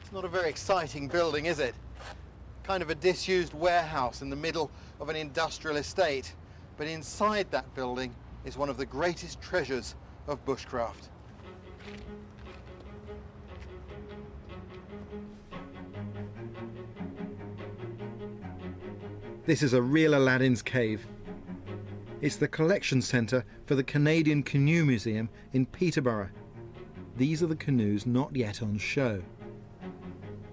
It's not a very exciting building, is it? Kind of a disused warehouse in the middle of an industrial estate. But inside that building is one of the greatest treasures of bushcraft. This is a real Aladdin's cave. It's the collection centre for the Canadian Canoe Museum in Peterborough. These are the canoes not yet on show.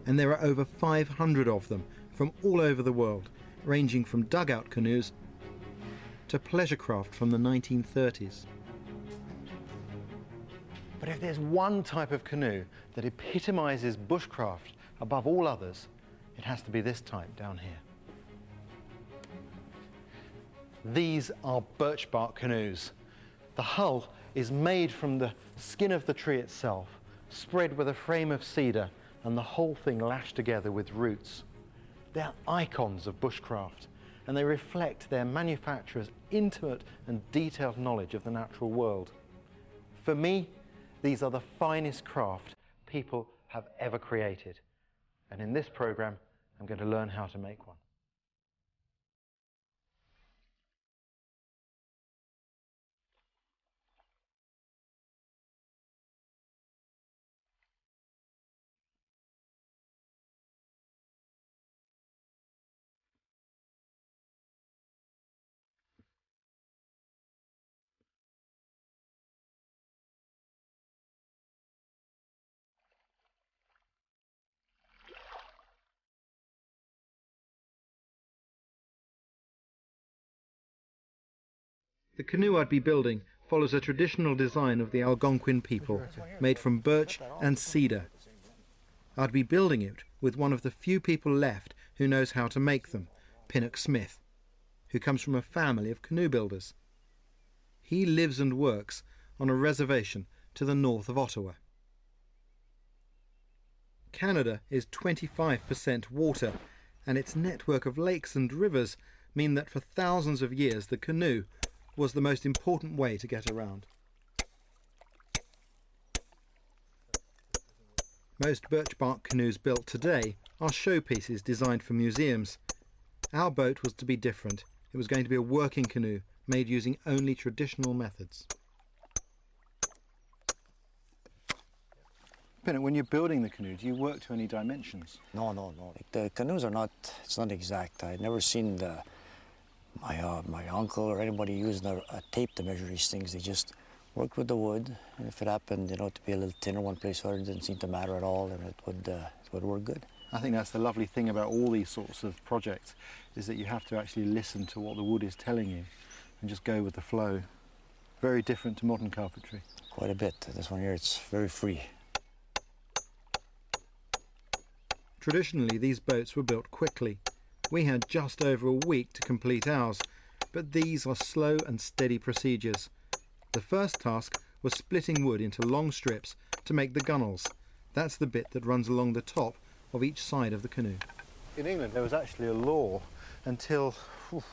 And there are over 500 of them from all over the world, ranging from dugout canoes to pleasure craft from the 1930s. But if there's one type of canoe that epitomises bushcraft above all others, it has to be this type down here. These are birchbark canoes. The hull is made from the skin of the tree itself, spread with a frame of cedar, and the whole thing lashed together with roots. They're icons of bushcraft, and they reflect their manufacturer's intimate and detailed knowledge of the natural world. For me, these are the finest craft people have ever created. And in this program, I'm going to learn how to make one. The canoe I'd be building follows a traditional design of the Algonquin people, made from birch and cedar. I'd be building it with one of the few people left who knows how to make them, Pinnock Smith, who comes from a family of canoe builders. He lives and works on a reservation to the north of Ottawa. Canada is 25% water, and its network of lakes and rivers mean that for thousands of years the canoe was the most important way to get around. Most birchbark canoes built today are showpieces designed for museums. Our boat was to be different. It was going to be a working canoe made using only traditional methods. Pinnock, when you're building the canoe, do you work to any dimensions? No. Like the canoes are not, it's not exact. I've never seen my uncle or anybody using a tape to measure these things. They just worked with the wood, and if it happened, you know, to be a little thinner one place or it didn't seem to matter at all, and it would work good. I think that's the lovely thing about all these sorts of projects, is that you have to actually listen to what the wood is telling you and just go with the flow. Very different to modern carpentry. Quite a bit. This one here, it's very free. Traditionally, these boats were built quickly. We had just over a week to complete ours, but these are slow and steady procedures. The first task was splitting wood into long strips to make the gunnels. That's the bit that runs along the top of each side of the canoe. In England, there was actually a law until well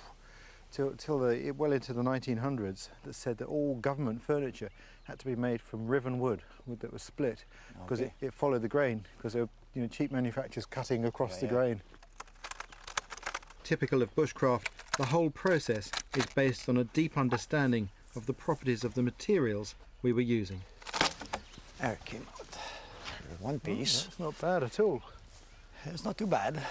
into the 1900s that said that all government furniture had to be made from riven wood that was split, because it followed the grain, because there were cheap manufacturers cutting across the grain. Typical of bushcraft, the whole process is based on a deep understanding of the properties of the materials we were using. There it came out. One piece. That's not bad at all. It's not too bad.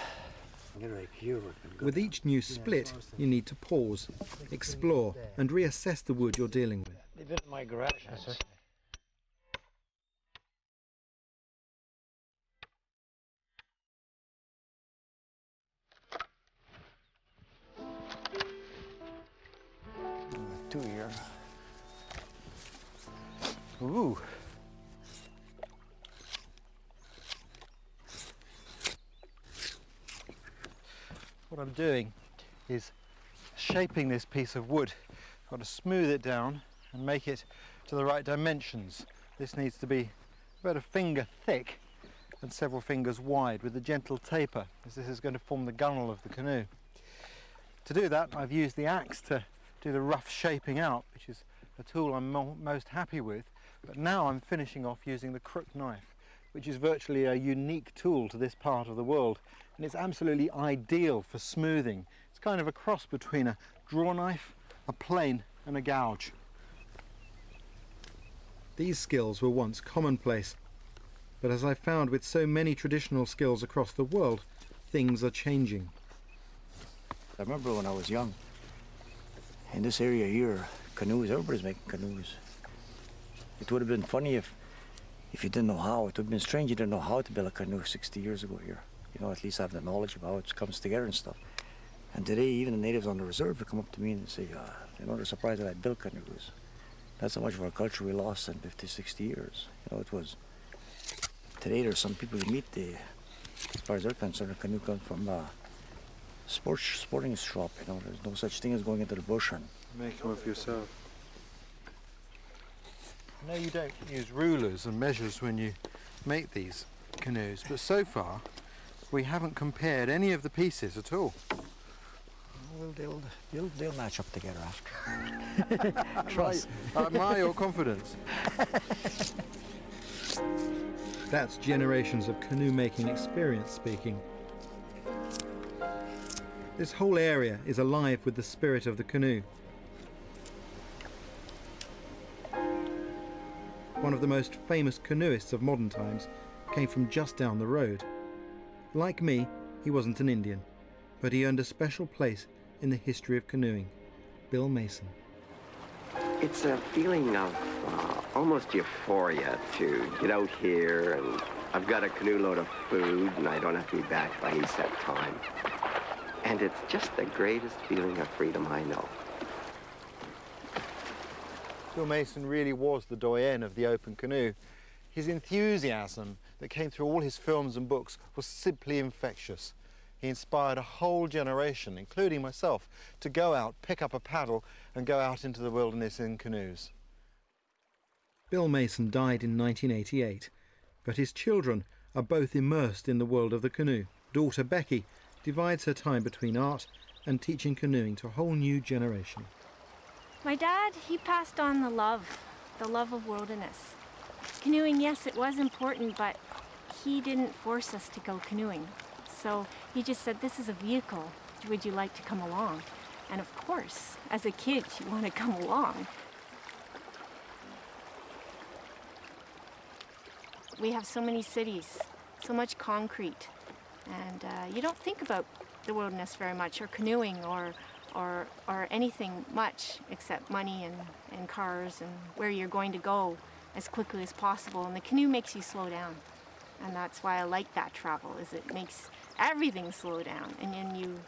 With each new split, you need to pause, explore, and reassess the wood you're dealing with. Leave it in my garage. Two here. Ooh. What I'm doing is shaping this piece of wood. I've got to smooth it down and make it to the right dimensions. This needs to be about a finger thick and several fingers wide with a gentle taper, as this is going to form the gunnel of the canoe. To do that, I've used the axe to do the rough shaping out, which is a tool I'm most happy with, but now I'm finishing off using the crook knife which is virtually a unique tool to this part of the world, and it's absolutely ideal for smoothing. It's kind of a cross between a draw knife, a plane and a gouge. These skills were once commonplace, but as I found with so many traditional skills across the world, things are changing. I remember when I was young, in this area here, canoes, everybody's making canoes. It would have been funny if you didn't know how. It would have been strange you didn't know how to build a canoe 60 years ago here. You know, at least have the knowledge of how it comes together and stuff. And today, even the natives on the reserve would come up to me and say, you know, they're surprised that I built canoes. That's how much of our culture we lost in 50, 60 years. You know, it was... Today, there's some people you meet, as far as they're concerned, a canoe comes from a sporting shop, you know. There's no such thing as going into the bush and... Make them of yourself. I know you don't use rulers and measures when you make these canoes, but so far we haven't compared any of the pieces at all. Well, they'll match up together after. Trust. I admire your confidence. That's generations of canoe making experience speaking. This whole area is alive with the spirit of the canoe. One of the most famous canoeists of modern times came from just down the road. Like me, he wasn't an Indian, but he earned a special place in the history of canoeing. Bill Mason. It's a feeling of almost euphoria to get out here, and I've got a canoe load of food and I don't have to be back by any set time. And it's just the greatest feeling of freedom I know. Bill Mason really was the doyen of the open canoe. His enthusiasm that came through all his films and books was simply infectious. He inspired a whole generation, including myself, to go out, pick up a paddle and go out into the wilderness in canoes. Bill Mason died in 1988, but his children are both immersed in the world of the canoe. Daughter Becky divides her time between art and teaching canoeing to a whole new generation. My dad, he passed on the love of wilderness. Canoeing, yes, it was important, but he didn't force us to go canoeing. So he just said, this is a vehicle. Would you like to come along? And of course, as a kid, you want to come along. We have so many cities, so much concrete, and you don't think about the wilderness very much, or canoeing, or anything much except money and cars and where you're going to go as quickly as possible. And the canoe makes you slow down. And that's why I like that travel, is it makes everything slow down. And then you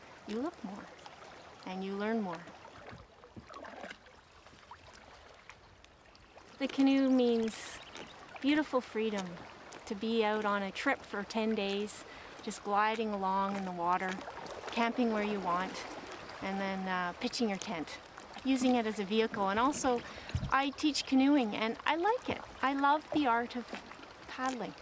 look more and you learn more. The canoe means beautiful freedom, to be out on a trip for 10 days, just gliding along in the water, camping where you want, and then pitching your tent, using it as a vehicle. And also, I teach canoeing, and I like it. I love the art of paddling.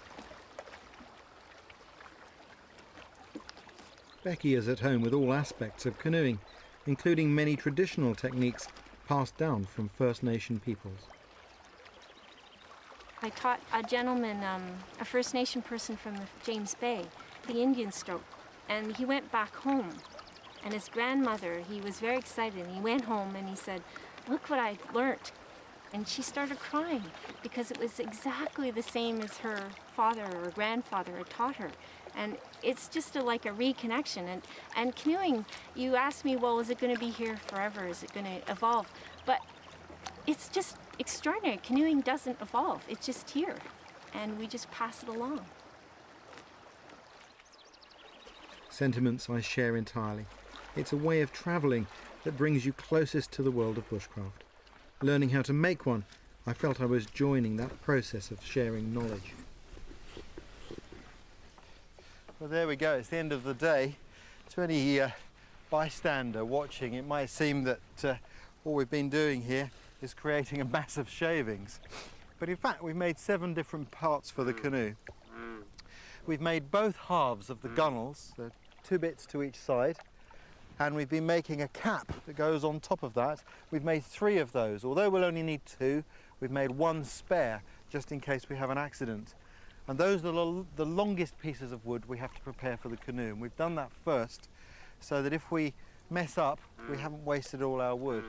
Becky is at home with all aspects of canoeing, including many traditional techniques passed down from First Nation peoples. I taught a gentleman, a First Nation person from the James Bay, the Indian stroke, and he went back home. And his grandmother, he was very excited, and he went home and he said, look what I learnt. And she started crying because it was exactly the same as her father or grandfather had taught her. And it's just like a reconnection. And canoeing, you asked me, well, is it going to be here forever? Is it going to evolve? But it's just extraordinary. Canoeing doesn't evolve. It's just here. And we just pass it along. Sentiments I share entirely. It's a way of travelling that brings you closest to the world of bushcraft. Learning how to make one, I felt I was joining that process of sharing knowledge. Well, there we go. It's the end of the day. To any bystander watching, it might seem that all we've been doing here is creating a mass of shavings. But in fact, we've made 7 different parts for the canoe. We've made both halves of the gunnels, the 2 bits to each side, and we've been making a cap that goes on top of that. We've made 3 of those. Although we'll only need 2, we've made 1 spare just in case we have an accident. And those are the longest pieces of wood we have to prepare for the canoe. And we've done that first, so that if we mess up, we haven't wasted all our wood.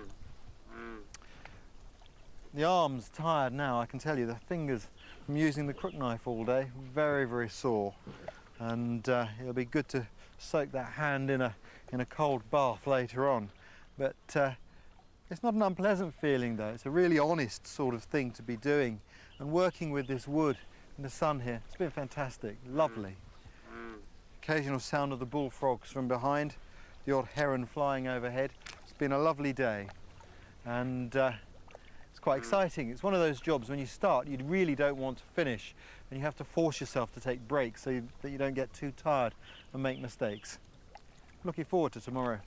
The arm's tired now, I can tell you. The fingers from using the crook knife all day, very, very sore. And it'll be good to soak that hand in a cold bath later on. But it's not an unpleasant feeling though. It's a really honest sort of thing to be doing. And working with this wood in the sun here, it's been fantastic, lovely. Occasional sound of the bullfrogs from behind, the odd heron flying overhead. It's been a lovely day. And it's quite exciting. It's one of those jobs when you start, you really don't want to finish, and you have to force yourself to take breaks so that you don't get too tired and make mistakes. Looking forward to tomorrow.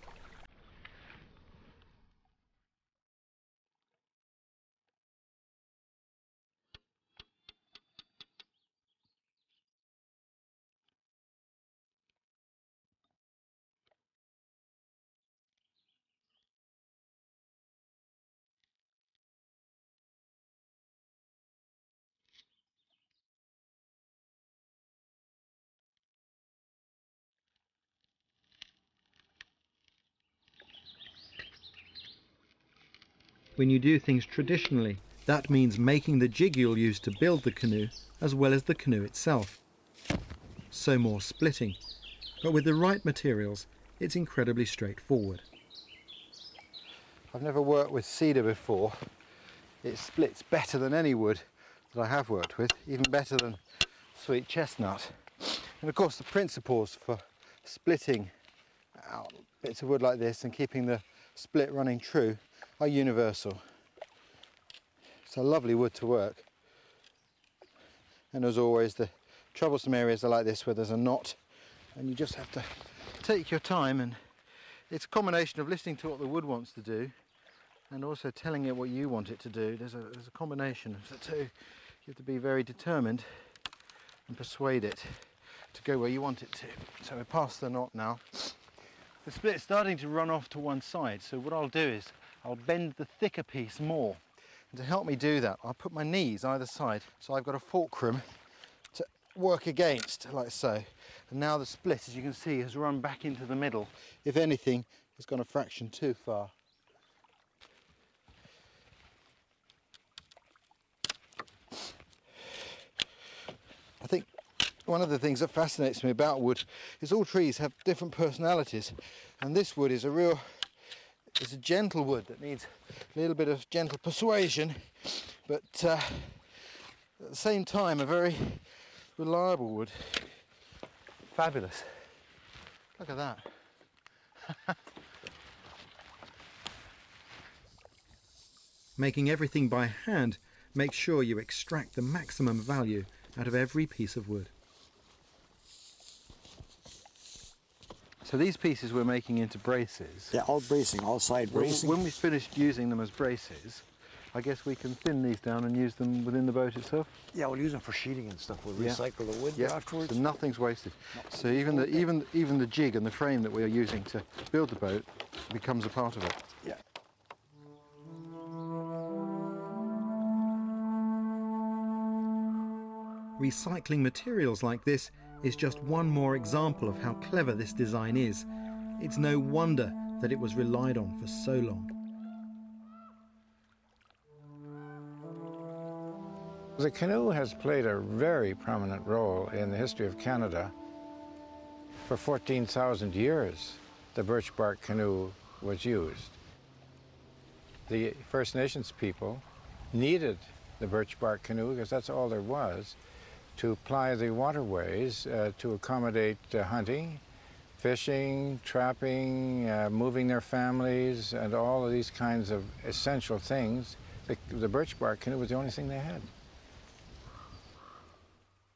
When you do things traditionally, that means making the jig you'll use to build the canoe as well as the canoe itself. So more splitting, but with the right materials, it's incredibly straightforward. I've never worked with cedar before. It splits better than any wood that I have worked with, even better than sweet chestnut. And of course the principles for splitting out bits of wood like this and keeping the split running true are universal. It's a lovely wood to work. And as always, the troublesome areas are like this where there's a knot, and you just have to take your time, and it's a combination of listening to what the wood wants to do and also telling it what you want it to do. There's a combination of the two. You have to be very determined and persuade it to go where you want it to. So we're past the knot now. The split's starting to run off to one side, so what I'll do is I'll bend the thicker piece more. And to help me do that, I'll put my knees either side, so I've got a fulcrum to work against, like so. And now the split, as you can see, has run back into the middle. If anything, it's gone a fraction too far. I think one of the things that fascinates me about wood is all trees have different personalities, and this wood is it's a gentle wood that needs a little bit of gentle persuasion, but at the same time a very reliable wood. Fabulous. Look at that. Making everything by hand makes sure you extract the maximum value out of every piece of wood. So these pieces we're making into braces. Yeah, all bracing, all side bracing. When we've finished using them as braces, I guess we can thin these down and use them within the boat itself? Yeah, we'll use them for sheeting and stuff. We'll recycle the wood afterwards. So nothing's wasted. So even the jig and the frame that we are using to build the boat becomes a part of it. Yeah. Recycling materials like this is just one more example of how clever this design is. It's no wonder that it was relied on for so long. The canoe has played a very prominent role in the history of Canada. For 14,000 years, the birchbark canoe was used. The First Nations people needed the birchbark canoe because that's all there was, to ply the waterways to accommodate hunting, fishing, trapping, moving their families, and all of these kinds of essential things. The birchbark canoe was the only thing they had.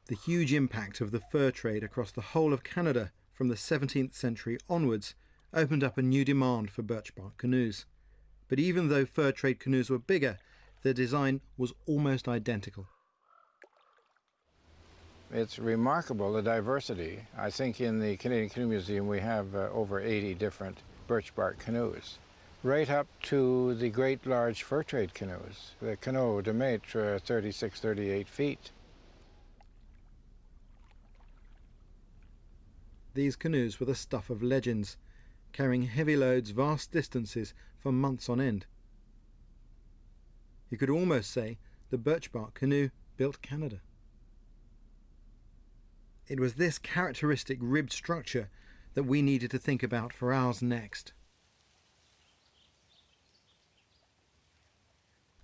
The huge impact of the fur trade across the whole of Canada from the 17th century onwards opened up a new demand for birchbark canoes. But even though fur trade canoes were bigger, their design was almost identical. It's remarkable, the diversity. I think in the Canadian Canoe Museum we have over 80 different birchbark canoes, right up to the great large fur trade canoes, the Canoe de Maitre, 36, 38 feet. these canoes were the stuff of legends, carrying heavy loads vast distances for months on end. You could almost say the Birchbark canoe built Canada. It was this characteristic ribbed structure that we needed to think about for ours next.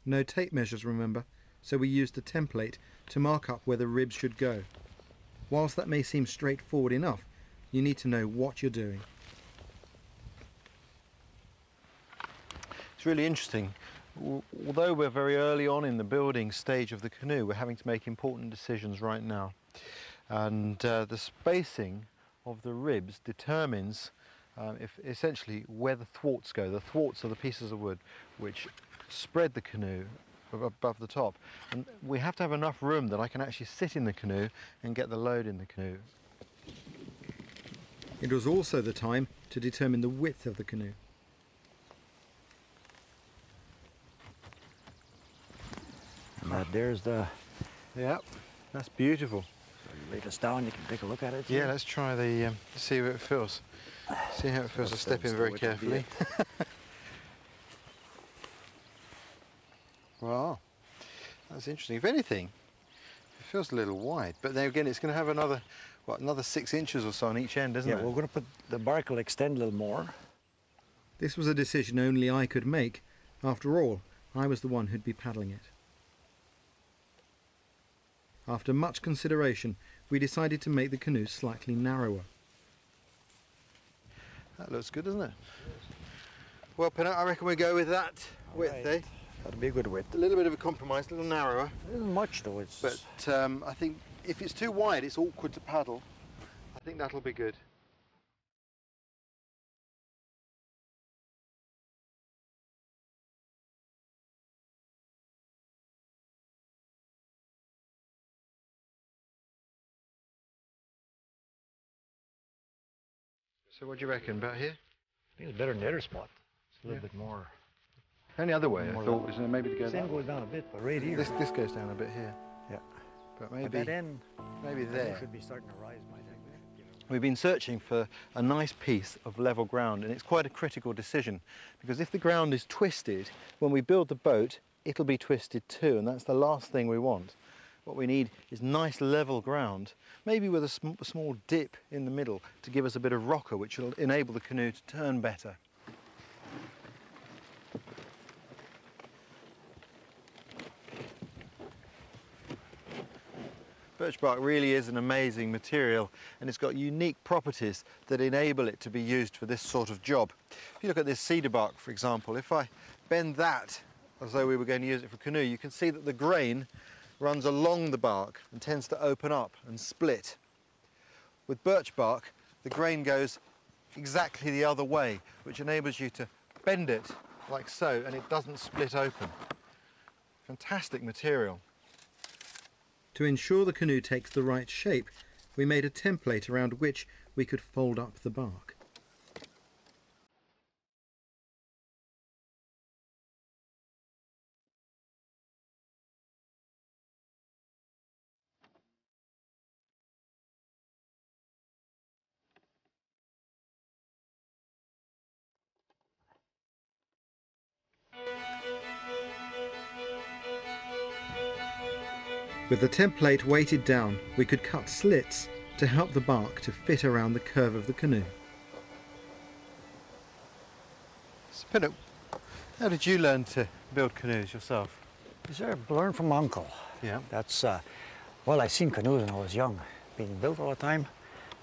No tape measures, remember, so we used a template to mark up where the ribs should go. Whilst that may seem straightforward enough, you need to know what you're doing. It's really interesting. Although we're very early on in the building stage of the canoe, we're having to make important decisions right now. And the spacing of the ribs determines essentially where the thwarts go. The thwarts are the pieces of wood which spread the canoe above the top. And we have to have enough room that I can actually sit in the canoe and get the load in the canoe. It was also the time to determine the width of the canoe. And there's the... Yep, that's beautiful. So you lay this down, you can take a look at it. Yeah, let's try the, see how it feels. See how it feels. I'll step in very carefully. Wow, that's interesting. If anything, it feels a little wide, but then again, it's going to have another, what, another 6 inches or so on each end, isn't it? Yeah, we're going to put the bark will extend a little more. This was a decision only I could make. After all, I was the one who'd be paddling it. After much consideration, we decided to make the canoe slightly narrower. That looks good, doesn't it? Well, Peanut, I reckon we go with that width, eh? That'll be a good width. A little bit of a compromise, a little narrower. It isn't much though. It's... But I think if it's too wide, it's awkward to paddle. I think that'll be good. So what do you reckon, about here? I think it's better in the other spot. It's a little bit more... Any other way, I thought, was maybe to go Same goes down a bit, but right here. This goes down a bit here. Yeah. But maybe... But that end, maybe there. should be starting to rise by then. We've been searching for a nice piece of level ground, and it's quite a critical decision, because if the ground is twisted, when we build the boat, it'll be twisted too, and that's the last thing we want. What we need is nice level ground, maybe with a small dip in the middle to give us a bit of rocker, which will enable the canoe to turn better. Birchbark really is an amazing material, and it's got unique properties that enable it to be used for this sort of job. If you look at this cedar bark, for example, if I bend that as though we were going to use it for canoe, you can see that the grain runs along the bark and tends to open up and split. With birch bark, the grain goes exactly the other way, which enables you to bend it like so, and it doesn't split open. Fantastic material. To ensure the canoe takes the right shape, we made a template around which we could fold up the bark. With the template weighted down, we could cut slits to help the bark to fit around the curve of the canoe. Spinner, how did you learn to build canoes yourself? I learned from my uncle. Yeah. That's, well, I seen canoes when I was young, being built all the time,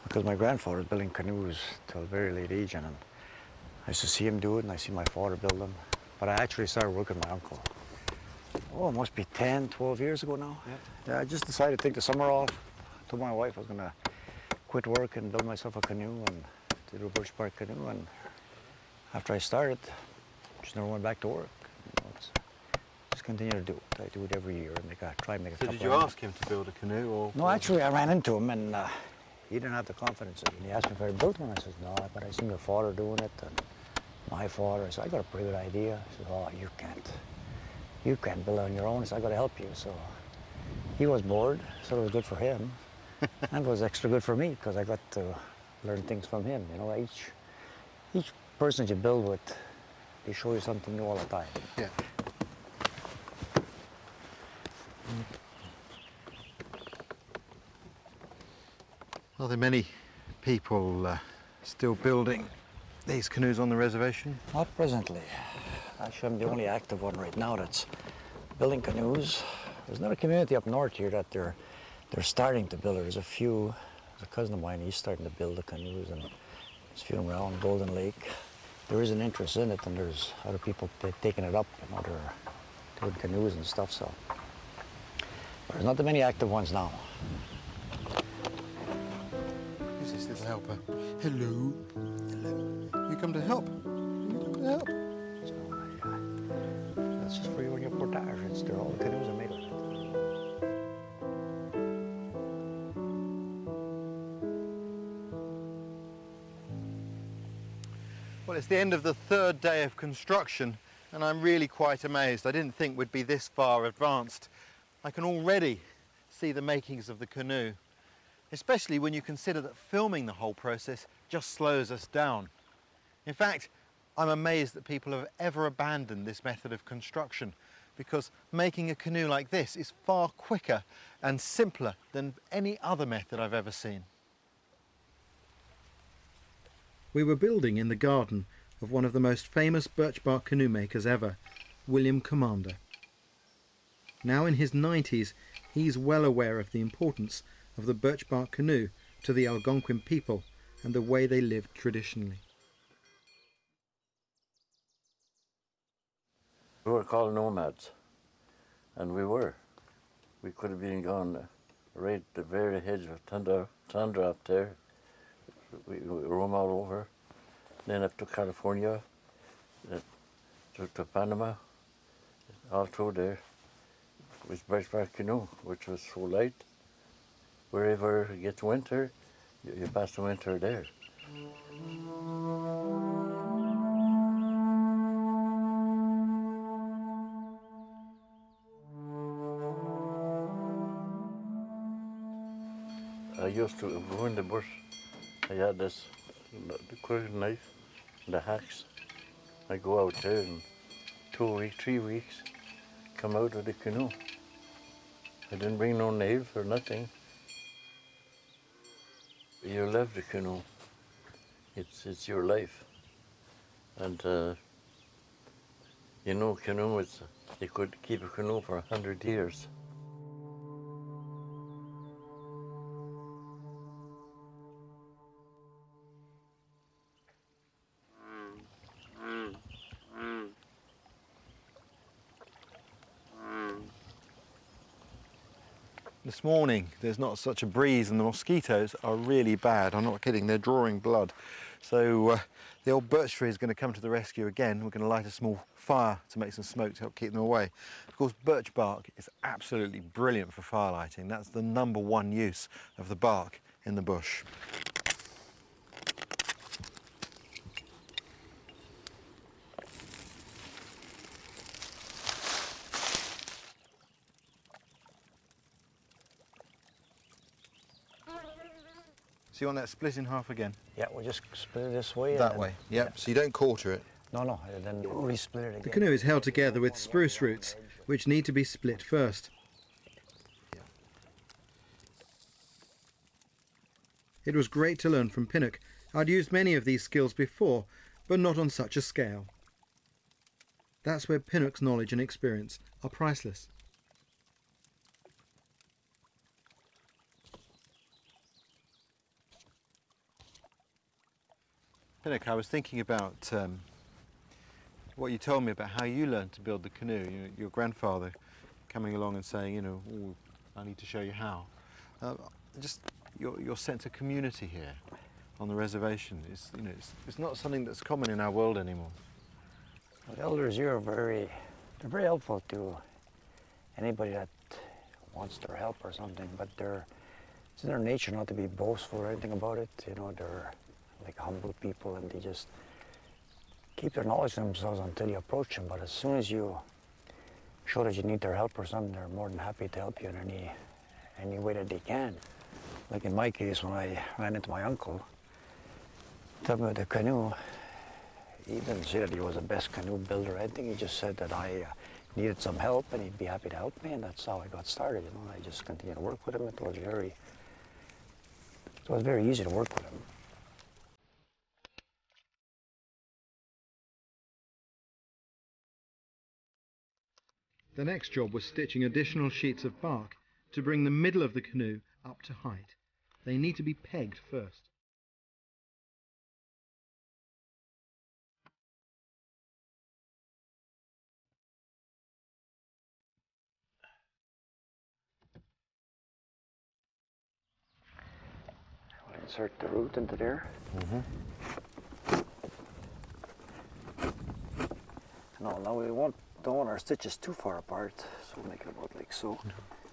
because my grandfather was building canoes till a very late age, and I used to see him do it, and I see my father build them. But I actually started working with my uncle. Oh, it must be 10, 12 years ago now. Yeah, I just decided to take the summer off. I told my wife I was going to quit work and build myself a canoe and to do a Bushcraft canoe. And after I started, just never went back to work. You know, just continue to do it. I do it every year and try and make a couple. So did you ask him to build a canoe? Or no, actually I ran into him and he didn't have the confidence in me. He asked me if I built one. I said, no, but I seen your father doing it and my father. I said, I got a pretty good idea. He said, oh, you can't build it on your own, so I got to help you. So he was bored, so it was good for him. And it was extra good for me, because I got to learn things from him. You know, each person you build with, they show you something new all the time. Yeah. Are there many people still building these canoes on the reservation? Not presently. Actually, I'm the only active one right now that's building canoes. There's another community up north here that they're starting to build. There's a few. There's a cousin of mine, he's starting to build the canoes, and there's a few around Golden Lake. There is an interest in it, and there's other people taking it up, and other doing canoes and stuff, so. But there's not that many active ones now. Who's this little helper? Hello. Hello. You come to help? You come to help? So, that's just for you and your portage. All the canoes are made of it. Well, it's the end of the third day of construction, and I'm really quite amazed. I didn't think we'd be this far advanced. I can already see the makings of the canoe, especially when you consider that filming the whole process just slows us down. In fact, I'm amazed that people have ever abandoned this method of construction, because making a canoe like this is far quicker and simpler than any other method I've ever seen. We were building in the garden of one of the most famous birchbark canoe makers ever, William Commander. Now in his 90s, he's well aware of the importance of the birchbark canoe to the Algonquin people and the way they lived traditionally. We were called nomads, and we were. We could have been gone right at the very edge of tundra up there. We roam all over, then up to California, to Panama, all through there with Birchbark canoe, which was so light. Wherever it gets winter, you pass the winter there. I used to go in the bush. I had the quick knife, the hacks. I go out there and 2 weeks, 3 weeks, come out of the canoe. I didn't bring no nails or nothing. You love the canoe. It's your life. And you know, canoe, you could keep a canoe for 100 years. This morning there's not such a breeze and the mosquitoes are really bad. I'm not kidding, they're drawing blood. So the old birch tree is going to come to the rescue again. We're going to light a small fire to make some smoke to help keep them away. Of course, birch bark is absolutely brilliant for fire lighting. That's the #1 use of the bark in the bush. So you want that split in half again? Yeah, we'll just split it this way. That way, yep. Yeah. So you don't quarter it? No, and then re-split it again. The canoe is held together with spruce roots, which need to be split first. It was great to learn from Pinnock. I'd used many of these skills before, but not on such a scale. That's where Pinnock's knowledge and experience are priceless. Pinnock, I was thinking about what you told me about how you learned to build the canoe. Your grandfather coming along and saying, you know, oh, I need to show you how. Just your sense of community here on the reservation is, you know, it's not something that's common in our world anymore. The elders here are they're very helpful to anybody that wants their help or something, but it's in their nature not to be boastful or anything about it. You know, they're like humble people, and they just keep their knowledge to themselves until you approach them. But as soon as you show that you need their help or something, they're more than happy to help you in any way that they can. Like in my case, when I ran into my uncle, Talking about the canoe, he didn't say that he was the best canoe builder. I think he just said that I needed some help and he'd be happy to help me, and that's how I got started. You know, I just continued to work with him. It was very easy to work with him. The next job was stitching additional sheets of bark to bring the middle of the canoe up to height. They need to be pegged first. I'll insert the root into there. No, we don't want our stitches too far apart, so we'll make it about like so.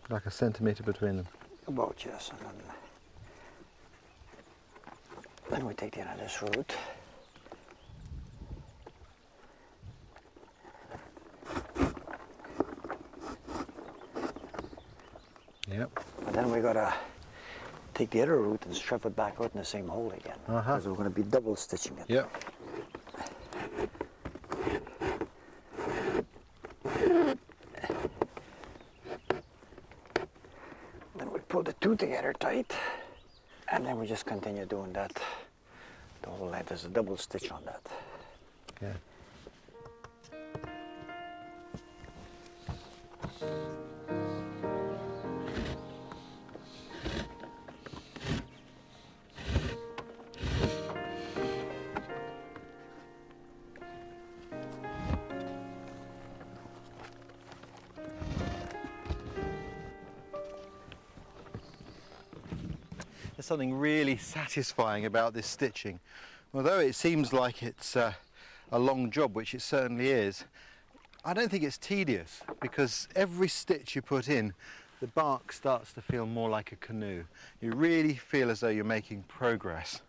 Like a centimetre between them. About, yes. And then we take the end of this root. Yep. And then we gotta take the other root and strap it back out in the same hole again. Because we're gonna be double stitching it. Yep. Then we pull the two together tight, and then we just continue doing that. The whole length is a double stitch on that. Yeah. There's something really satisfying about this stitching. Although it seems like it's a long job, which it certainly is, I don't think it's tedious, because every stitch you put in, the bark starts to feel more like a canoe. You really feel as though you're making progress.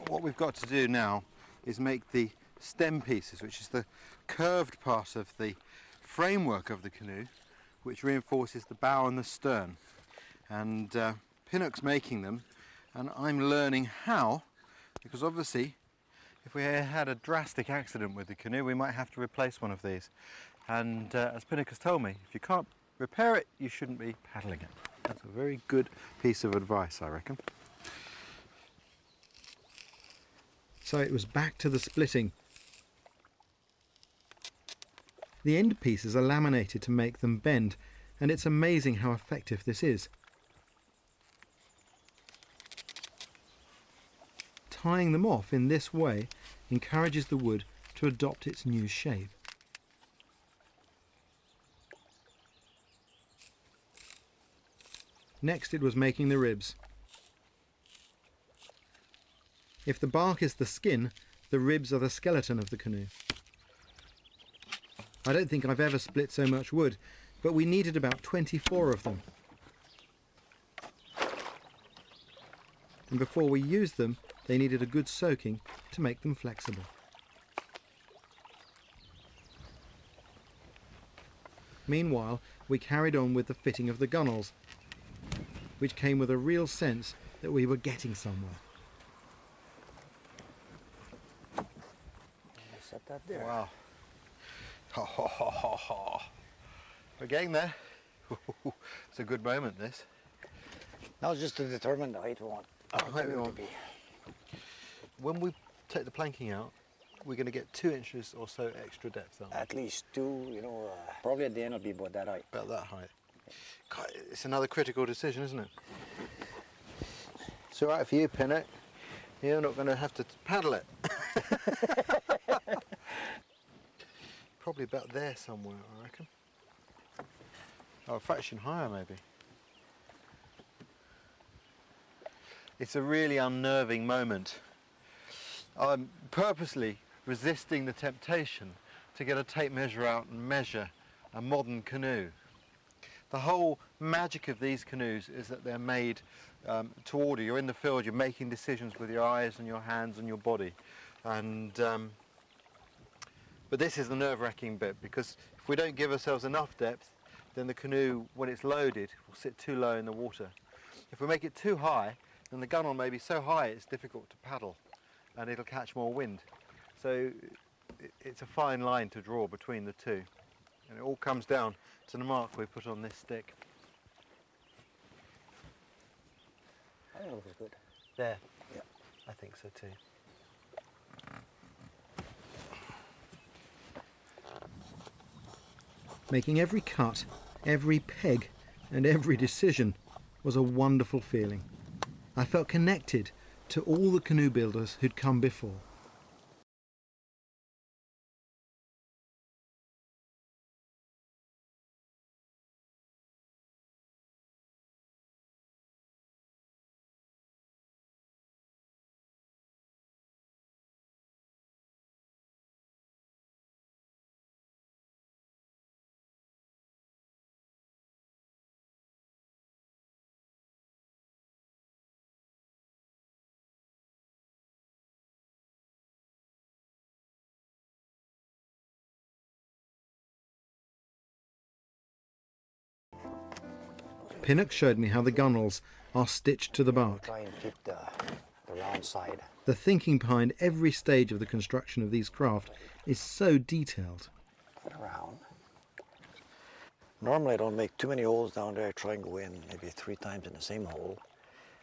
What we've got to do now is make the stem pieces, which is the curved part of the framework of the canoe, which reinforces the bow and the stern. And Pinnock's making them, and I'm learning how, because obviously if we had a drastic accident with the canoe, we might have to replace one of these. And as Pinnock has told me, if you can't repair it, you shouldn't be paddling it. That's a very good piece of advice, I reckon. So it was back to the splitting. The end pieces are laminated to make them bend, and it's amazing how effective this is. Tying them off in this way encourages the wood to adopt its new shape. Next it was making the ribs. If the bark is the skin, the ribs are the skeleton of the canoe. I don't think I've ever split so much wood, but we needed about 24 of them. And before we used them, they needed a good soaking to make them flexible. Meanwhile, we carried on with the fitting of the gunnels, which came with a real sense that we were getting somewhere. Set that there. Wow. We're getting there. It's a good moment, this. Now just to determine the height we want. To be. When we take the planking out, we're going to get 2 inches or so extra depth, aren't we? At least 2, you know, probably at the end it'll be about that height. About that height. God, it's another critical decision, isn't it? It's all right for you, Pinnock. You're not going to have to paddle it. Probably about there somewhere, I reckon. Oh, a fraction higher, maybe. It's a really unnerving moment. I'm purposely resisting the temptation to get a tape measure out and measure a modern canoe. The whole magic of these canoes is that they're made to order. You're in the field, you're making decisions with your eyes and your hands and your body. And but this is the nerve-wracking bit, because if we don't give ourselves enough depth, then the canoe, when it's loaded, will sit too low in the water. If we make it too high, then the gunnel may be so high it's difficult to paddle, and it'll catch more wind. So it's a fine line to draw between the two. And it all comes down to the mark we put on this stick. I don't know if it's good. There. Yeah. I think so too. Making every cut, every peg, and every decision was a wonderful feeling. I felt connected to all the canoe builders who'd come before. Pinnock showed me how the gunnels are stitched to the bark. Try and keep the round side. The thinking behind every stage of the construction of these craft is so detailed. Put around. Normally I don't make too many holes down there. I try and go in maybe 3 times in the same hole.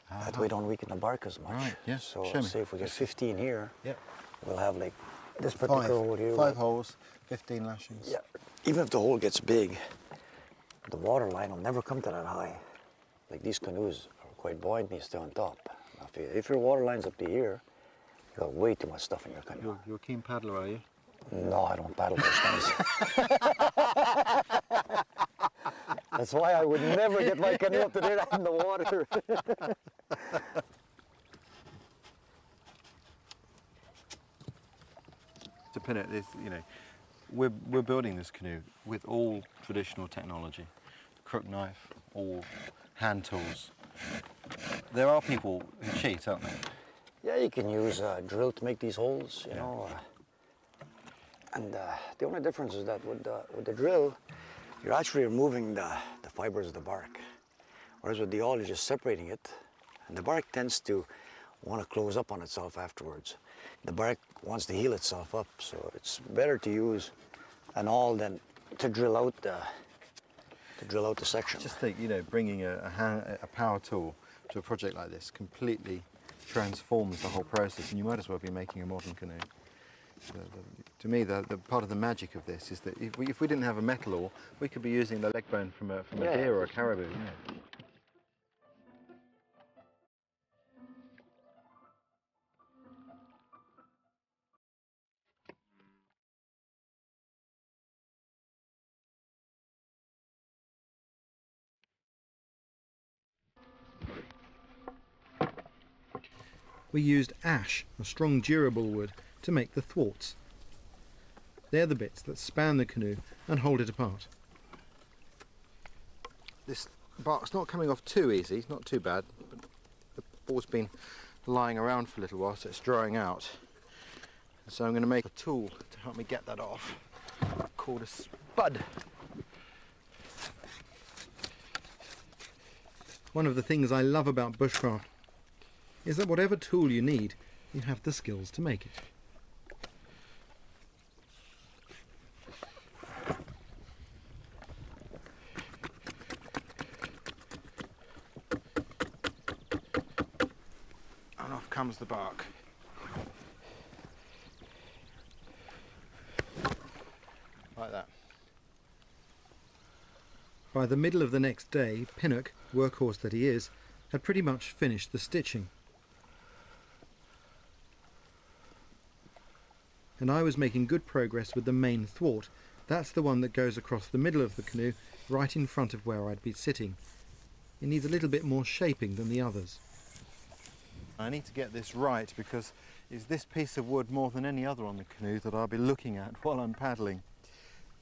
That way don't weaken the bark as much. Right, yeah. So Show me. say if we get 15 here, Yep. we'll have like this particular hole here. 5 holes, 15 lashings. Yeah. Even if the hole gets big, the water line will never come to that high. Like these canoes are quite buoyant and you stay on top. Now if your water line's up to here, you got way too much stuff in your canoe. You're a keen paddler, are you? No, I don't paddle those things. That's why I would never get my canoe up to there in the water. To pin it, you know, we're building this canoe with all traditional technology. The crook knife, all hand tools. There are people who cheat, aren't there? Yeah, you can use a drill to make these holes, you know. And the only difference is that with the drill, you're actually removing the fibers of the bark. Whereas with the awl, you're just separating it. And the bark tends to want to close up on itself afterwards. The bark wants to heal itself up, so it's better to use an awl than to drill out the section. Just think, you know, bringing a power tool to a project like this completely transforms the whole process, and you might as well be making a modern canoe. To me, the part of the magic of this is that if we didn't have a metal oar, we could be using the leg bone from a deer or a caribou. Yeah. We used ash, a strong durable wood, to make the thwarts. They're the bits that span the canoe and hold it apart. This bark's not coming off too easy, not too bad, but the board's been lying around for a little while, so it's drying out. So I'm going to make a tool to help me get that off, called a spud. One of the things I love about bushcraft is that whatever tool you need, you have the skills to make it. And off comes the bark. Like that. By the middle of the next day, Pinnock, workhorse that he is, had pretty much finished the stitching. And I was making good progress with the main thwart. That's the one that goes across the middle of the canoe, right in front of where I'd be sitting. It needs a little bit more shaping than the others. I need to get this right, because it's this piece of wood more than any other on the canoe that I'll be looking at while I'm paddling.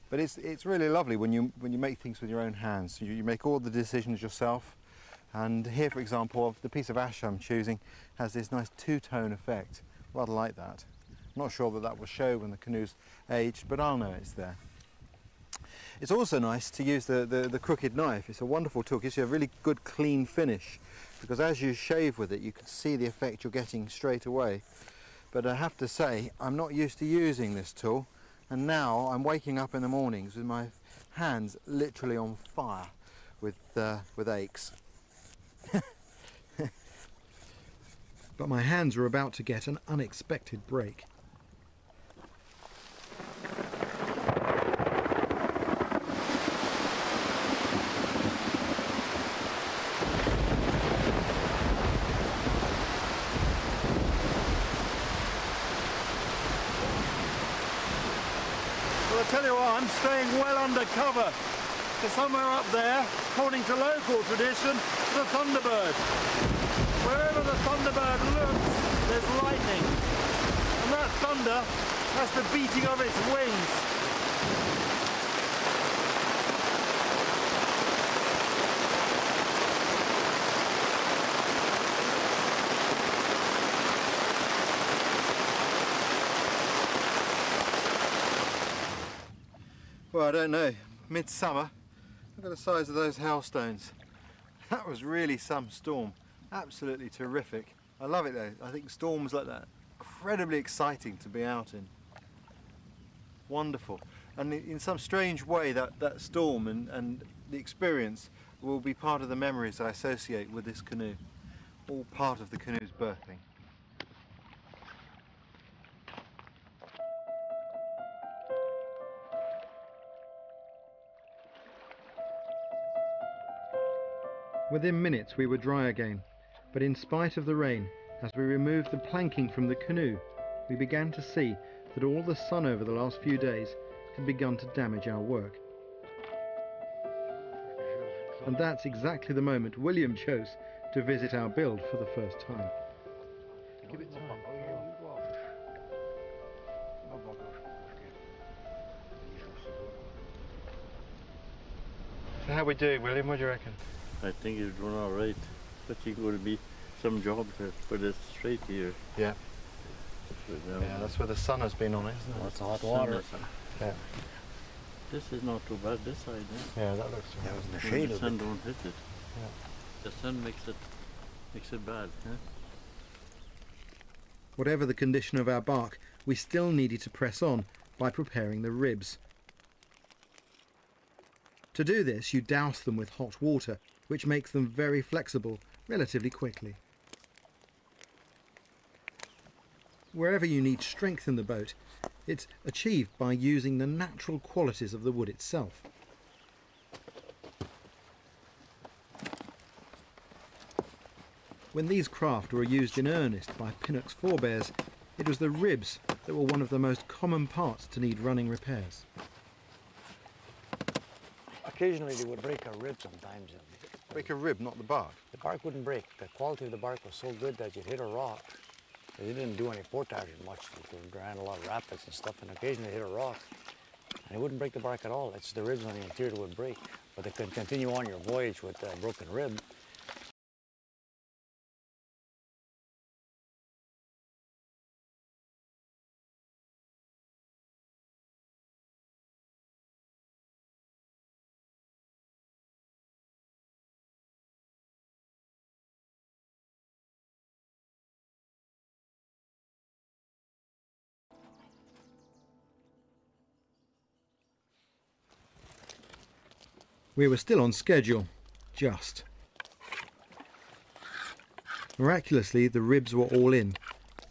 But it's really lovely when you make things with your own hands. You make all the decisions yourself. And here, for example, the piece of ash I'm choosing has this nice two-tone effect. Rather like that. Not sure that will show when the canoe's aged, but I'll know it's there. It's also nice to use the crooked knife. It's a wonderful tool. It gives you a really good clean finish, because as you shave with it you can see the effect you're getting straight away. But I have to say, I'm not used to using this tool, and now I'm waking up in the mornings with my hands literally on fire with aches. But my hands are about to get an unexpected break. Well, I tell you what, I'm staying well undercover. So somewhere up there, according to local tradition, the Thunderbird. Wherever the Thunderbird looks, there's lightning. And that thunder, that's the beating of its wings. Well, I don't know. Midsummer, look at the size of those hailstones. That was really some storm. Absolutely terrific. I love it though. I think storms like that, incredibly exciting to be out in. Wonderful. And in some strange way that storm and the experience will be part of the memories I associate with this canoe. All part of the canoe's birthing. Within minutes we were dry again, but in spite of the rain, as we removed the planking from the canoe, we began to see that all the sun over the last few days had begun to damage our work. And that's exactly the moment William chose to visit our build for the first time. Give it time. So how are we doing, William? What do you reckon? I think it's doing all right, but you're going to be some job to put it straight here. Yeah. Yeah, that's where the sun has been on it, isn't it? Lots of hot water. Yeah. This is not too bad, this side, eh? Yeah, that looks Yeah, it was in the When shade the of sun it. don't hit it. Yeah. The sun makes it bad, eh? Whatever the condition of our bark, we still needed to press on by preparing the ribs. To do this, you douse them with hot water, which makes them very flexible relatively quickly. Wherever you need strength in the boat, it's achieved by using the natural qualities of the wood itself. When these craft were used in earnest by Pinnock's forebears, it was the ribs that were one of the most common parts to need running repairs. Occasionally they would break a rib sometimes. Break a rib, not the bark. The bark wouldn't break. The quality of the bark was so good that you'd hit a rock. They didn't do any portage much. They ran a lot of rapids and stuff, and occasionally hit a rock. And it wouldn't break the bark at all. It's the ribs on the interior that would break. But they could continue on your voyage with a broken rib. We were still on schedule, just. Miraculously, the ribs were all in.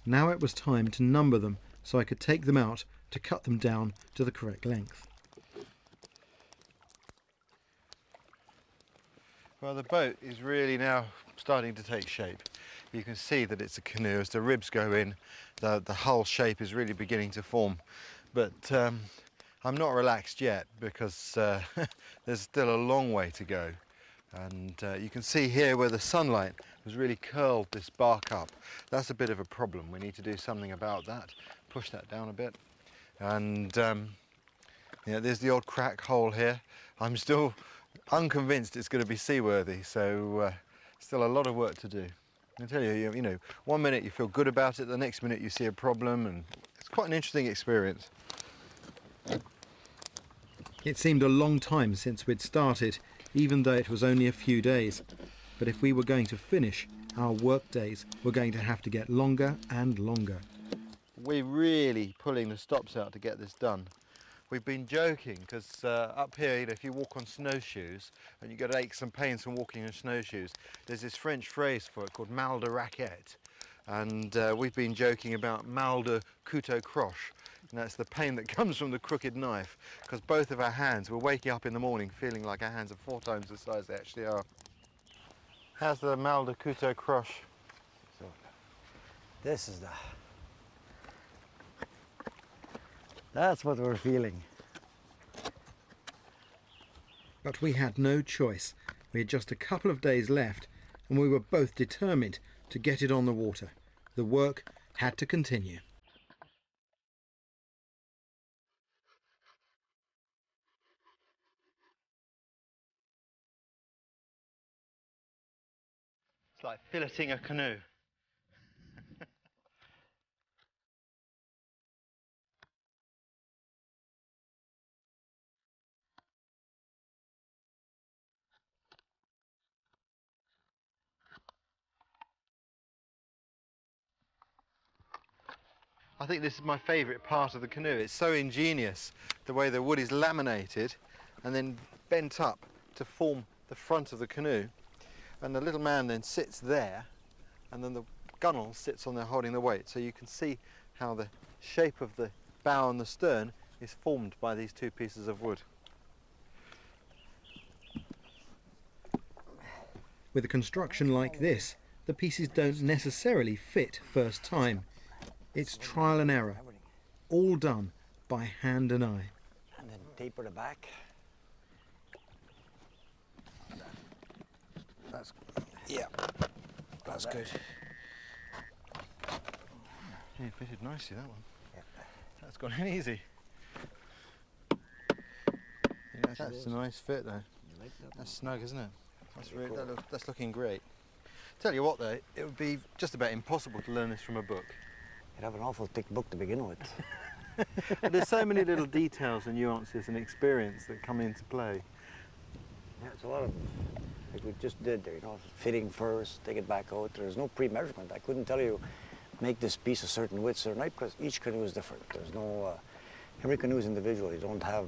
Now it was time to number them so I could take them out to cut them down to the correct length. Well, the boat is really now starting to take shape. You can see that it's a canoe. As the ribs go in, the hull shape is really beginning to form. But I'm not relaxed yet because there's still a long way to go. And you can see here where the sunlight has really curled this bark up. That's a bit of a problem. We need to do something about that. Push that down a bit. And Yeah, there's the odd crack hole here. I'm still unconvinced it's going to be seaworthy, so still a lot of work to do. I tell you, you know, one minute you feel good about it, the next minute you see a problem, and it's quite an interesting experience. It seemed a long time since we'd started, even though it was only a few days. But if we were going to finish, our work days were going to have to get longer and longer. We're really pulling the stops out to get this done. We've been joking because up here, you know, if you walk on snowshoes and you get aches and pains from walking on snowshoes, there's this French phrase for it called mal de raquette. And we've been joking about mal de couteau croche. And that's the pain that comes from the crooked knife, because both of our hands, we're waking up in the morning feeling like our hands are 4 times the size they actually are. How's the mal de couteau croche? So, this is that's what we're feeling. But we had no choice. We had just a couple of days left, and we were both determined to get it on the water. The work had to continue. It's like filleting a canoe. I think this is my favourite part of the canoe. It's so ingenious, the way the wood is laminated and then bent up to form the front of the canoe. And the little man then sits there, and then the gunwale sits on there holding the weight. So you can see how the shape of the bow and the stern is formed by these 2 pieces of wood. With a construction like this, the pieces don't necessarily fit first time. It's trial and error, all done by hand and eye. And then taper the back. That's, yeah, that's good. Yeah, it fitted nicely, that one. Yeah. That's gone in easy. Yeah, that's a nice fit though. That's snug, isn't it? That's really, that's looking great. Tell you what though, it would be just about impossible to learn this from a book. You'd have an awful thick book to begin with. But there's so many little details and nuances and experience that come into play. Yeah, it's a lot of, like we just did there, you know, fitting first, take it back out. There's no pre-measurement. I couldn't tell you, make this piece a certain width, certain height, because each canoe is different. There's no, every canoe is individual. You don't have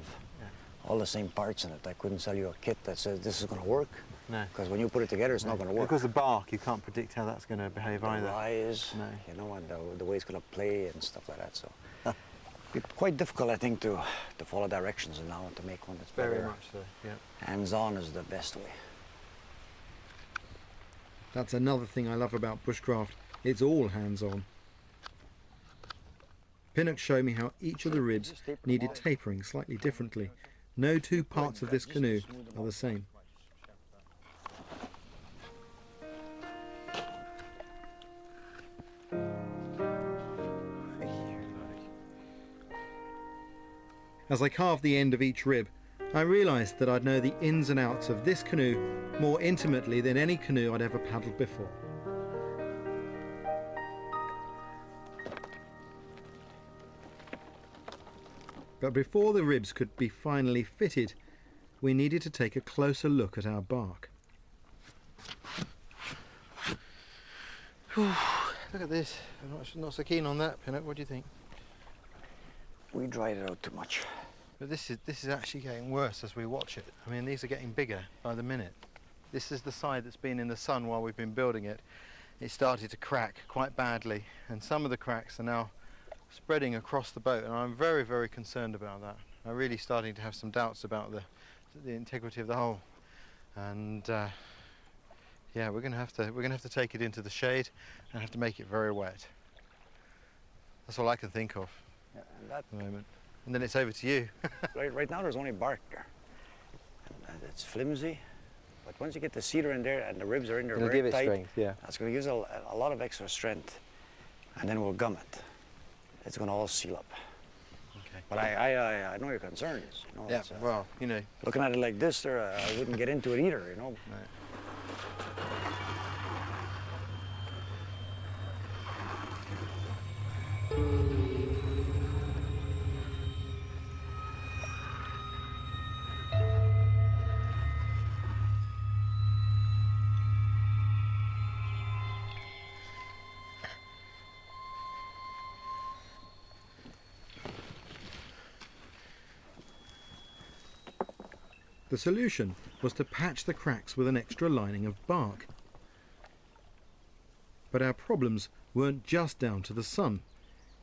all the same parts in it. I couldn't sell you a kit that says this is going to work. No. Because when you put it together, it's not going to work. Because the bark, you can't predict how that's going to behave either. The rise, you know, and the way it's going to play and stuff like that. So it's quite difficult, I think, to follow directions and now to make one that's better. Very much so, yeah. Hands-on is the best way. That's another thing I love about bushcraft. It's all hands-on. Pinnock showed me how each of the ribs needed tapering slightly differently. No 2 parts of this canoe are the same. As I carved the end of each rib, I realised that I'd know the ins and outs of this canoe more intimately than any canoe I'd ever paddled before. But before the ribs could be finally fitted, we needed to take a closer look at our bark. Look at this. I'm not so keen on that, Pinnock. What do you think? We dried it out too much. But this is actually getting worse as we watch it. I mean, these are getting bigger by the minute. This is the side that's been in the sun while we've been building it. It started to crack quite badly, and some of the cracks are now spreading across the boat, and I'm very, very concerned about that. I'm really starting to have some doubts about the integrity of the hull. And yeah, we're going to have to take it into the shade and have to make it very wet. That's all I can think of at the moment. And then it's over to you. right now there's only bark there. And it's flimsy, but once you get the cedar in there and the ribs are in there very tight, strength, that's going to give us a lot of extra strength. And then we'll gum it. It's going to all seal up. Okay. But I know your concerns. You know, Yeah, well, you know. looking at it like this, sir, I wouldn't get into it either, you know. No. The solution was to patch the cracks with an extra lining of bark. But our problems weren't just down to the sun.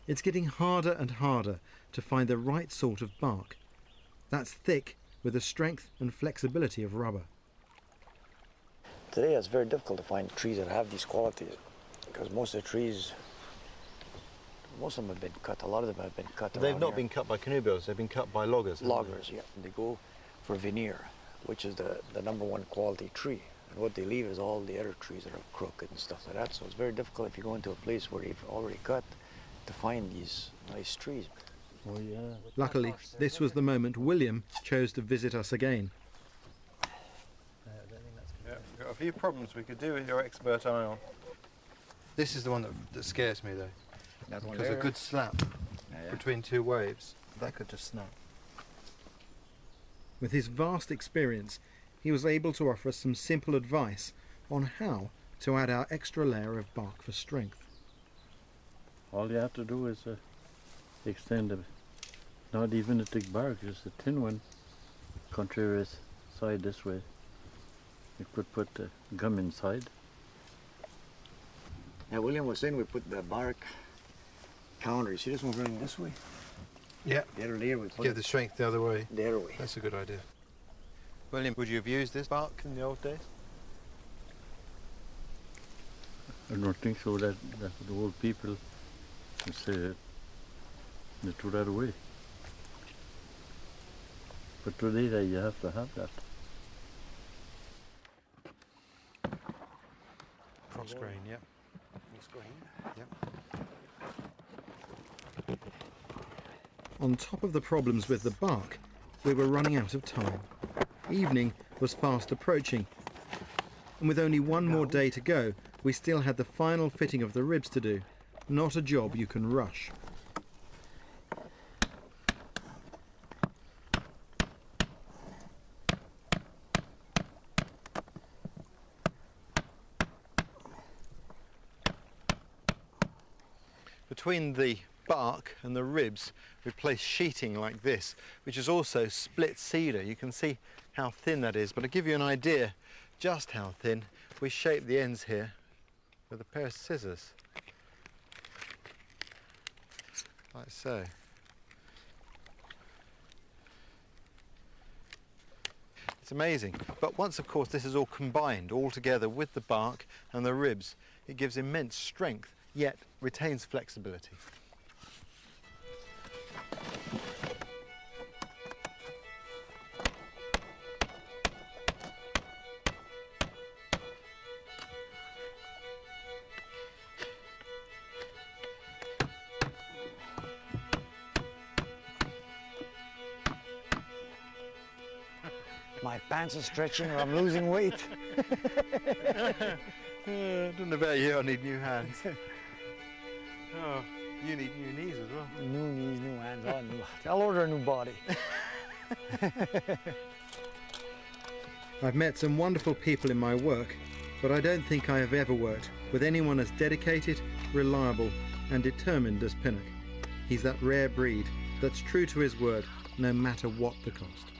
It's getting harder and harder to find the right sort of bark. That's thick with the strength and flexibility of rubber. Today it's very difficult to find trees that have these qualities because most of the trees, most of them have been cut. A lot of them have been cut. They've not been cut by canoe builders, they've been cut by loggers. Loggers, yeah. They go for veneer, which is the #1 quality tree. And what they leave is all the other trees that are crooked and stuff like that. So it's very difficult if you go into a place where they've already cut to find these nice trees. Oh, yeah. Luckily, this was the moment William chose to visit us again. Yeah, we've got a few problems we could do with your expert eye on. This is the one that scares me though. That one Because there. a good slap between two waves, that could just snap. With his vast experience, he was able to offer us some simple advice on how to add our extra layer of bark for strength. All you have to do is extend it. Not even a thick bark, just a thin one. Contrary side this way. You could put the gum inside. Now William was saying we put the bark counter. You see this one running this way? Yeah. The other layer we put Give the strength the other way. the other way. That's a good idea. William, would you have used this bark in the old days? I don't think so. That the old people would say it. They threw that away. But today you have to have that. Cross grain, yeah. Yep. On top of the problems with the bark, we were running out of time. Evening was fast approaching, and with only one more day to go, we still had the final fitting of the ribs to do. Not a job you can rush. Between the bark and the ribs, we place sheeting like this, which is also split cedar. You can see how thin that is, but to give you an idea just how thin, we shape the ends here with a pair of scissors, like so. It's amazing, but once of course this is all combined all together with the bark and the ribs, it gives immense strength, yet retains flexibility. My pants are stretching or I'm losing weight. I don't know about you, I need new hands. Oh, you need new knees as well. New knees, new hands, all new. I'll order a new body. I've met some wonderful people in my work, but I don't think I have ever worked with anyone as dedicated, reliable and determined as Pinnock. He's that rare breed that's true to his word, no matter what the cost.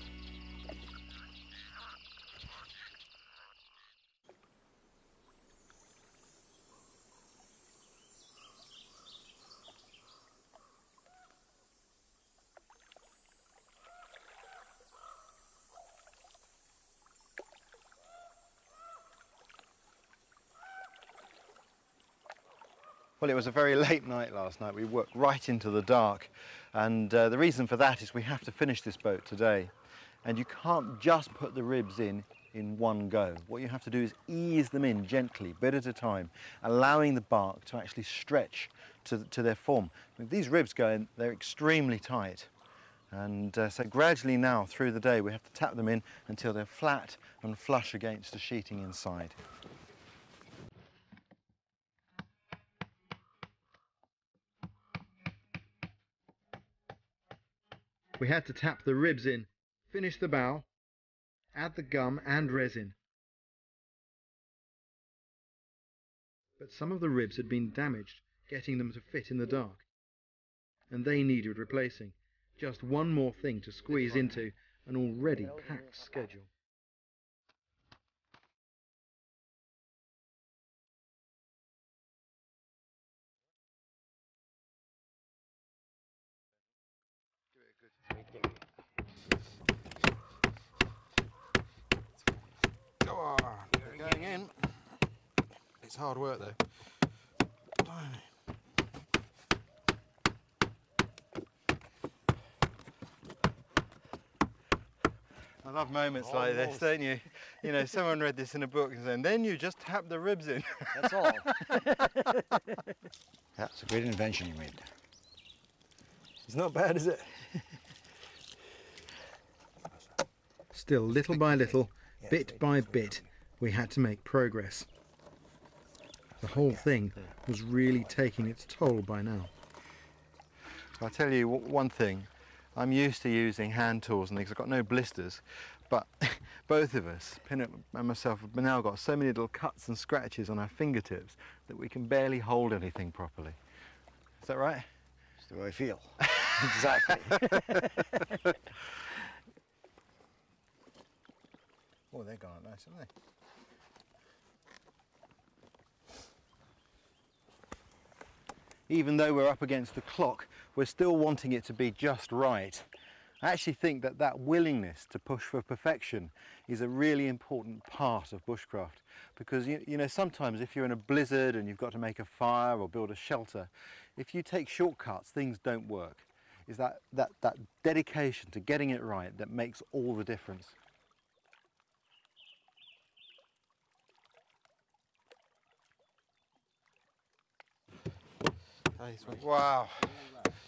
Well, it was a very late night last night. We worked right into the dark, and the reason for that is we have to finish this boat today, and you can't just put the ribs in one go. What you have to do is ease them in gently, bit at a time, allowing the bark to actually stretch to their form. When these ribs go in, they're extremely tight, And so gradually now through the day we have to tap them in until they're flat and flush against the sheeting inside. We had to tap the ribs in, finish the bow, add the gum and resin. But some of the ribs had been damaged, getting them to fit in the dark, and they needed replacing. Just one more thing to squeeze into an already packed schedule. Go on, going in. It's hard work though. I love moments like this, don't you? You know, someone read this in a book and said, then you just tap the ribs in. That's all. Yeah, it's a great invention you made. It's not bad, is it? Still, little by little, bit by bit, we had to make progress. The whole thing was really taking its toll by now. I'll tell you one thing. I'm used to using hand tools and things. I've got no blisters, but both of us, Pinnock and myself, have now got so many little cuts and scratches on our fingertips that we can barely hold anything properly. Is that right? That's the way I feel. Exactly. Oh, they're gone nice, haven't they? Even though we're up against the clock, we're still wanting it to be just right. I actually think that that willingness to push for perfection is a really important part of bushcraft, because you know, sometimes if you're in a blizzard and you've got to make a fire or build a shelter, if you take shortcuts, things don't work. It's that dedication to getting it right that makes all the difference. Wow,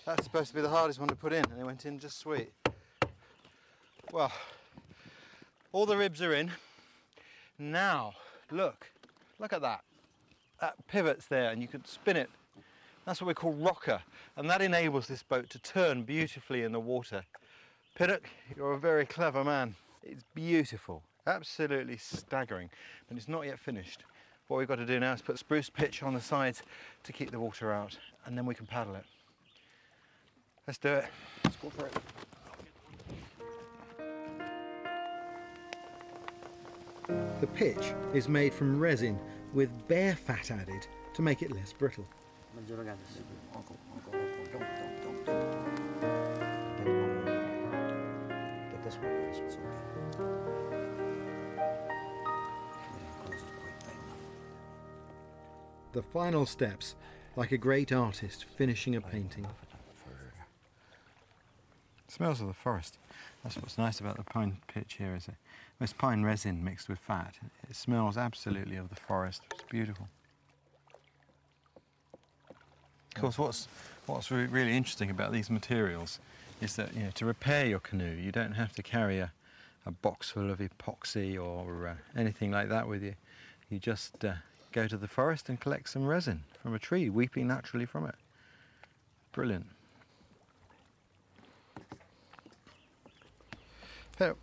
that's supposed to be the hardest one to put in, and it went in just sweet. Well, all the ribs are in. Now, look at that. That pivot's there, and you can spin it. That's what we call rocker, and that enables this boat to turn beautifully in the water. Pinnock, you're a very clever man. It's beautiful, absolutely staggering, but it's not yet finished. What we've got to do now is put spruce pitch on the sides to keep the water out, and then we can paddle it. Let's do it. Let's go for it. The pitch is made from resin with bear fat added to make it less brittle. Get this one. The final steps, like a great artist finishing a painting. Smells of the forest. That's what's nice about the pine pitch here, is it? It's pine resin mixed with fat. It smells absolutely of the forest. It's beautiful. Of course, what's really interesting about these materials is that, you know, to repair your canoe, you don't have to carry a box full of epoxy or anything like that with you. You just go to the forest and collect some resin from a tree, weeping naturally from it. Brilliant. But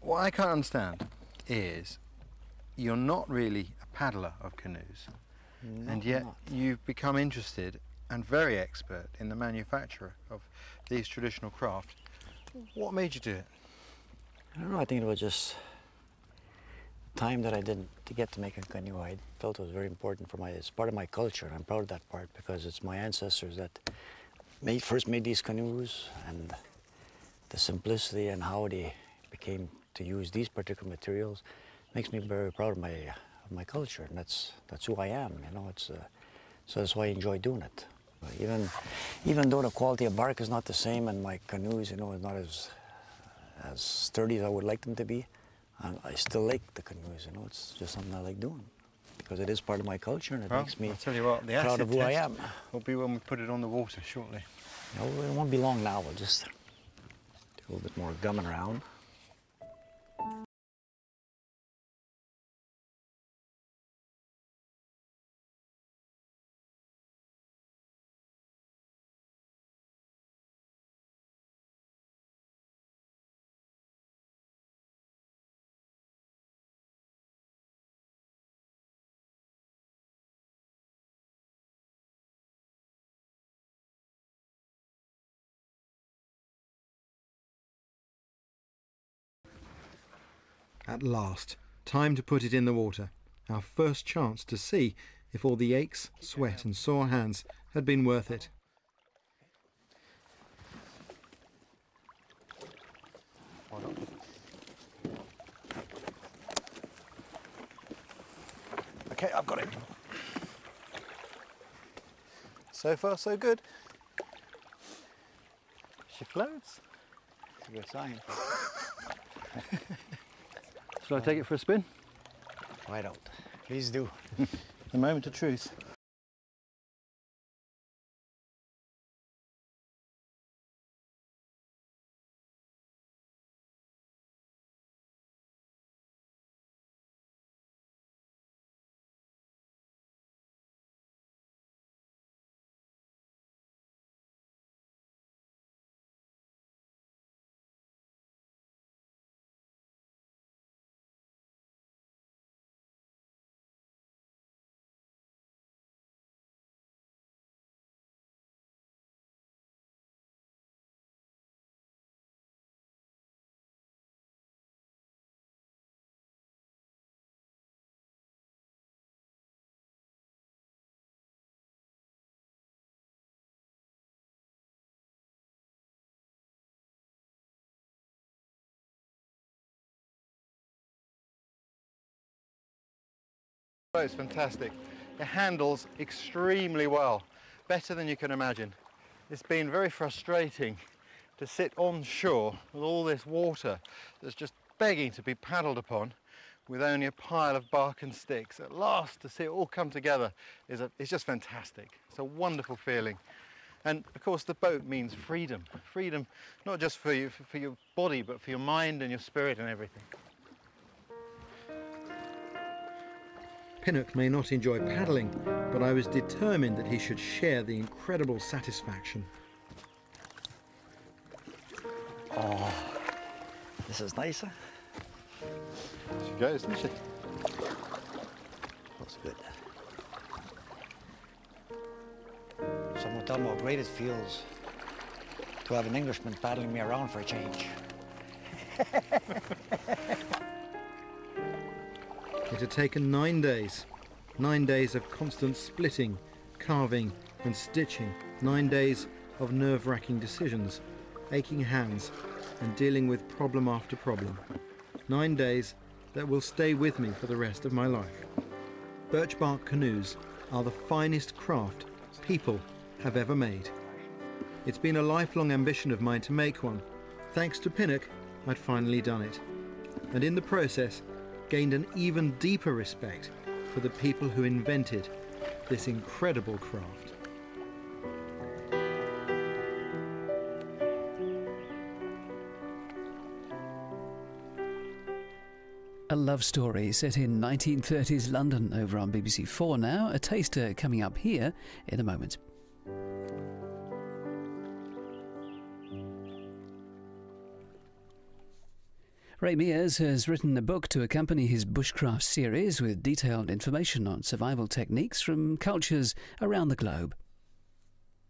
what I can't understand is you're not really a paddler of canoes, and yet you've become interested and very expert in the manufacture of these traditional craft. What made you do it? I don't know, I think it was just time that I didn't to get to make a canoe. I felt it was very important for it's part of my culture, and I'm proud of that part because it's my ancestors that first made these canoes, and the simplicity and how they became to use these particular materials makes me very proud of my culture, and that's who I am, you know. So that's why I enjoy doing it. Even though the quality of bark is not the same, and my canoes, you know, is not as sturdy as I would like them to be, I still like the canoes, you know. It's just something I like doing because it is part of my culture, and it makes me I'll tell you what, the proud of who I am. Will be when we put it on the water shortly. You know, it won't be long now. We'll just A little bit more gumming around. At last, time to put it in the water. Our first chance to see if all the aches, sweat and sore hands had been worth it. Okay, I've got it. So far, so good. She floats. It's a good sign. Shall I take it for a spin? Why don't? Please do. The moment of truth. Oh, it's fantastic. It handles extremely well, better than you can imagine. It's been very frustrating to sit on shore with all this water that's just begging to be paddled upon with only a pile of bark and sticks. At last, to see it all come together it's just fantastic. It's a wonderful feeling. And of course the boat means freedom. Freedom not just for you, for your body, but for your mind and your spirit and everything. Pinnock may not enjoy paddling, but I was determined that he should share the incredible satisfaction. Oh, this is nicer. She goes, doesn't she? Looks good. Someone tell me how great it feels to have an Englishman paddling me around for a change. It had taken 9 days. 9 days of constant splitting, carving and stitching. 9 days of nerve-wracking decisions, aching hands and dealing with problem after problem. 9 days that will stay with me for the rest of my life. Birchbark canoes are the finest craft people have ever made. It's been a lifelong ambition of mine to make one. Thanks to Pinnock, I'd finally done it. And in the process, gained an even deeper respect for the people who invented this incredible craft. A love story set in 1930s London over on BBC 4 now. A taster coming up here in a moment. Ray Mears has written a book to accompany his Bushcraft series with detailed information on survival techniques from cultures around the globe.